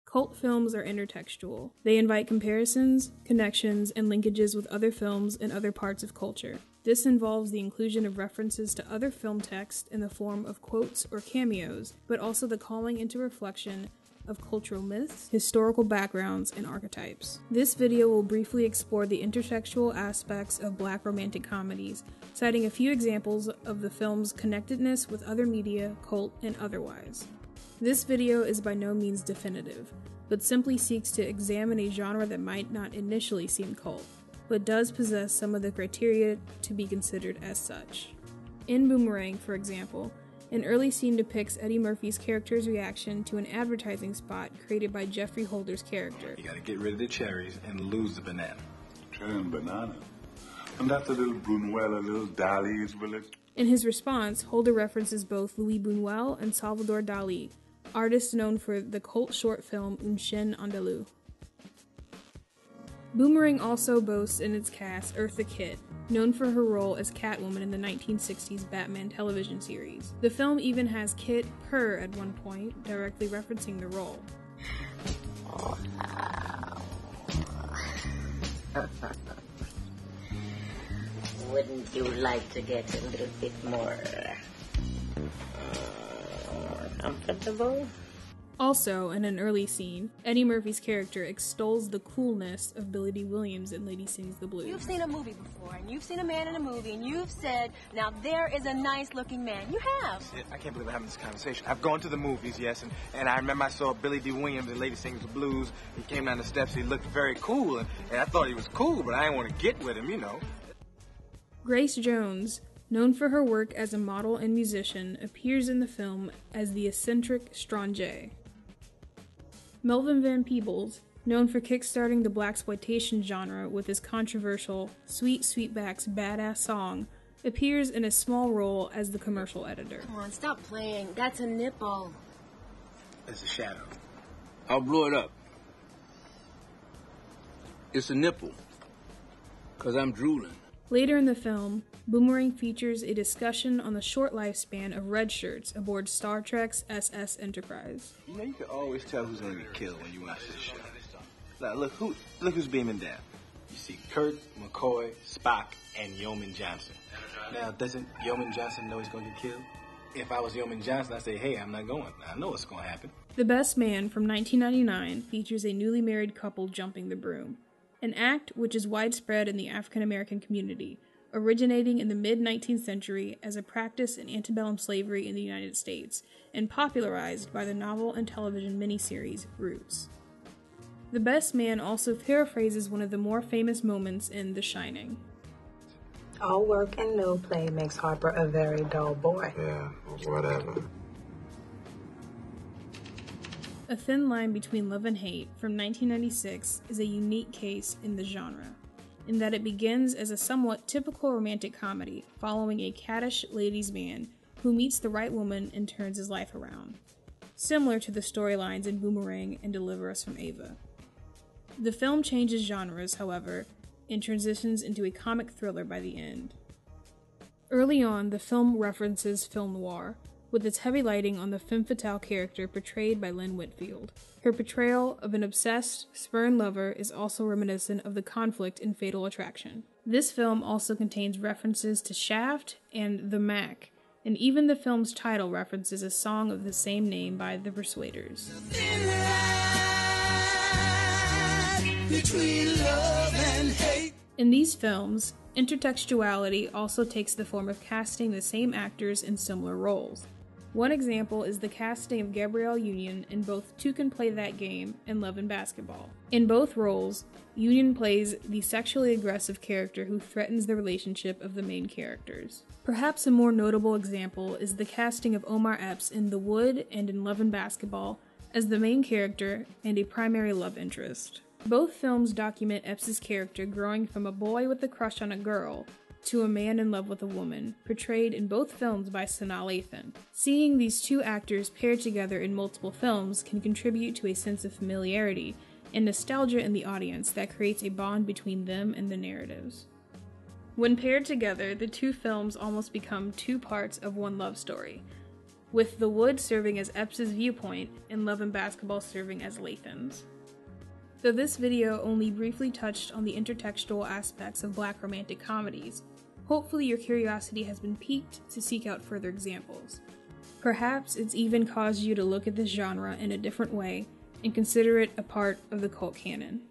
Cult films are intertextual. They invite comparisons, connections, and linkages with other films and other parts of culture. This involves the inclusion of references to other film text in the form of quotes or cameos, but also the calling into reflection of cultural myths, historical backgrounds, and archetypes. This video will briefly explore the intertextual aspects of Black romantic comedies, citing a few examples of the film's connectedness with other media, cult, and otherwise. This video is by no means definitive, but simply seeks to examine a genre that might not initially seem cult, but does possess some of the criteria to be considered as such. In Boomerang, for example, an early scene depicts Eddie Murphy's character's reaction to an advertising spot created by Jeffrey Holder's character. You gotta get rid of the cherries and lose the banana. Turn banana. And that's a little Buñuel, a little Dali's village. In his response, Holder references both Louis Buñuel and Salvador Dali, artists known for the cult short film Un Chien Andalou. Boomerang also boasts in its cast Eartha Kitt, known for her role as Catwoman in the 1960s Batman television series. The film even has Kitt purr at one point, directly referencing the role. Wouldn't you like to get a little bit more comfortable? Also, in an early scene, Eddie Murphy's character extols the coolness of Billy Dee Williams in Lady Sings the Blues. You've seen a movie before, and you've seen a man in a movie, and you've said, now there is a nice-looking man. You have. I can't believe we're having this conversation. I've gone to the movies, yes, and I remember I saw Billy Dee Williams in Lady Sings the Blues. He came down the steps, he looked very cool, and I thought he was cool, but I didn't want to get with him, you know. Grace Jones, known for her work as a model and musician, appears in the film as the eccentric Strange. Melvin Van Peebles, known for kickstarting the blaxploitation genre with his controversial Sweet Sweetback's Badass Song, appears in a small role as the commercial editor. Come on, stop playing. That's a nipple. It's a shadow. I'll blow it up. It's a nipple. 'Cause I'm drooling. Later in the film, Boomerang features a discussion on the short lifespan of red shirts aboard Star Trek's SS Enterprise. You know, you can always tell who's gonna get killed when you watch this show. Now, look who's beaming down. You see Kirk, McCoy, Spock, and Yeoman Johnson. Now, doesn't Yeoman Johnson know he's gonna get killed? If I was Yeoman Johnson, I'd say, hey, I'm not going. I know what's gonna happen. The Best Man from 1999 features a newly married couple jumping the broom, an act which is widespread in the African American community, originating in the mid-19th century as a practice in antebellum slavery in the United States, and popularized by the novel and television miniseries Roots. The Best Man also paraphrases one of the more famous moments in The Shining. All work and no play makes Harper a very dull boy. Yeah, whatever. A Thin Line Between Love and Hate from 1996 is a unique case in the genre, in that it begins as a somewhat typical romantic comedy following a caddish ladies' man who meets the right woman and turns his life around, similar to the storylines in Boomerang and Deliver Us from Ava. The film changes genres, however, and transitions into a comic thriller by the end. Early on, the film references film noir, with its heavy lighting on the femme fatale character portrayed by Lynn Whitfield. Her portrayal of an obsessed, spurned lover is also reminiscent of the conflict in Fatal Attraction. This film also contains references to Shaft and The Mac, and even the film's title references a song of the same name by The Persuaders. In these films, intertextuality also takes the form of casting the same actors in similar roles. One example is the casting of Gabrielle Union in both Two Can Play That Game and Love and Basketball. In both roles, Union plays the sexually aggressive character who threatens the relationship of the main characters. Perhaps a more notable example is the casting of Omar Epps in The Wood and in Love and Basketball as the main character and a primary love interest. Both films document Epps' character growing from a boy with a crush on a girl to a man in love with a woman, portrayed in both films by Sanaa Lathan. Seeing these two actors paired together in multiple films can contribute to a sense of familiarity and nostalgia in the audience that creates a bond between them and the narratives. When paired together, the two films almost become two parts of one love story. with The Wood serving as Epps' viewpoint and Love and Basketball serving as Lathan's. Though this video only briefly touched on the intertextual aspects of Black romantic comedies, hopefully your curiosity has been piqued to seek out further examples. Perhaps it's even caused you to look at this genre in a different way and consider it a part of the cult canon.